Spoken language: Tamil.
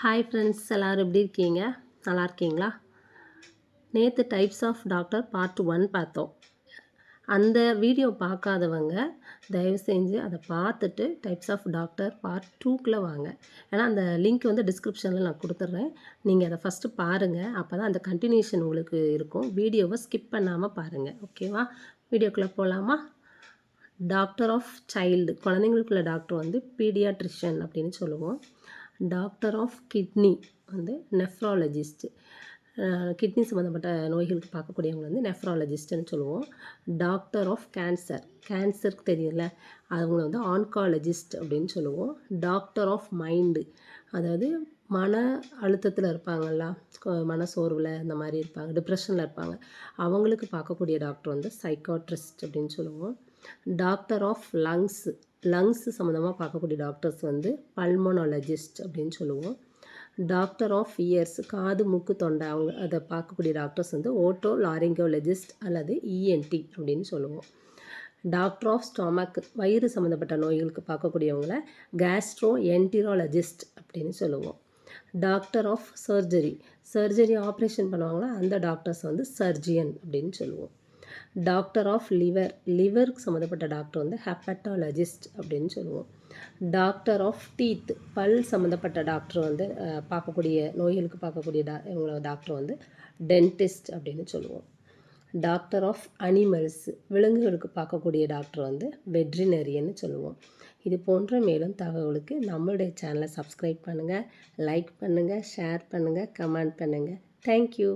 ஹாய் ஃப்ரெண்ட்ஸ், எல்லோரும் எப்படி இருக்கீங்க? நல்லா இருக்கீங்களா? நேற்று டைப்ஸ் ஆஃப் டாக்டர் பார்ட் 1 பார்த்தோம். அந்த வீடியோ பார்க்காதவங்க தயவு செஞ்சு அதை பார்த்துட்டு டைப்ஸ் ஆஃப் டாக்டர் பார்ட் 2க்குள்ளே வாங்க. ஏன்னா அந்த லிங்க் வந்து டிஸ்கிரிப்ஷனில் நான் கொடுத்துட்றேன். நீங்கள் அதை ஃபஸ்ட்டு பாருங்கள். அப்போ தான் அந்த கண்டினியூஷன் உங்களுக்கு இருக்கும். வீடியோவை ஸ்கிப் பண்ணாமல் பாருங்கள். ஓகேவா? வீடியோக்குள்ளே போகலாமா? டாக்டர் ஆஃப் சைல்டு, குழந்தைங்களுக்குள்ள டாக்டர் வந்து பீடியாட்ரிஷியன் அப்படின்னு சொல்லுவோம். டாக்டர் ஆஃப் கிட்னி வந்து நெஃப்ராலஜிஸ்ட்டு, கிட்னி சம்மந்தப்பட்ட நோய்களுக்கு பார்க்கக்கூடியவங்க வந்து நெஃப்ராலஜிஸ்ட்டுன்னு சொல்லுவோம். டாக்டர் ஆஃப் கேன்சர், கேன்சருக்கு தெரியல, அவங்க வந்து ஆன்காலஜிஸ்ட் அப்படின்னு சொல்லுவோம். டாக்டர் ஆஃப் மைண்டு, அதாவது மன அழுத்தத்தில் இருப்பாங்கள்ல, மனசோர்வில் இந்த மாதிரி இருப்பாங்க, டிப்ரெஷனில் இருப்பாங்க, அவங்களுக்கு பார்க்கக்கூடிய டாக்டர் வந்து சைக்காட்ரிஸ்ட் அப்படின்னு சொல்லுவோம். டாக்டர் ஆஃப் லங்ஸு, லங்ஸு சம்மந்தமாக பார்க்கக்கூடிய டாக்டர்ஸ் வந்து பல்மோனாலஜிஸ்ட் அப்படின்னு சொல்லுவோம். டாக்டர் ஆஃப் இயர்ஸ், காது மூக்கு தொண்டை, அவங்க அதை பார்க்கக்கூடிய டாக்டர்ஸ் வந்து ஓட்டோ லாரிங்கோலஜிஸ்ட் அல்லது இஎன்டி அப்படின்னு சொல்லுவோம். டாக்டர் ஆஃப் ஸ்டொமக், வயிறு சம்மந்தப்பட்ட நோய்களுக்கு பார்க்கக்கூடியவங்கள கேஸ்ட்ரோ என்டிராலஜிஸ்ட் அப்படின்னு சொல்லுவோம். Doctor of surgery, surgery operation பண்ணுவாங்களா அந்த டாக்டர்ஸ் வந்து சர்ஜியன் அப்படின்னு சொல்லுவோம். டாக்டர் ஆஃப் லிவர், லிவருக்கு சம்மந்தப்பட்ட டாக்டர் வந்து ஹெப்பட்டாலஜிஸ்ட் அப்படின்னு சொல்லுவோம். டாக்டர் ஆஃப் டீத், பல் சம்மந்தப்பட்ட டாக்டர் வந்து பார்க்கக்கூடிய நோய்களுக்கு பார்க்கக்கூடிய இவங்களோட டாக்டர் வந்து டென்டிஸ்ட் அப்படின்னு சொல்லுவோம். டாக்டர் ஆஃப் அனிமல்ஸ், விலங்குகளுக்கு பார்க்கக்கூடிய டாக்டர் வந்து வெட்ரினரியன்னு சொல்லுவோம். இது போன்ற மேலும் தகவலுக்கு நம்மளுடைய சேனலை சப்ஸ்கிரைப் பண்ணுங்கள், லைக் பண்ணுங்கள், ஷேர் பண்ணுங்கள், கமெண்ட் பண்ணுங்கள். தேங்க்யூ.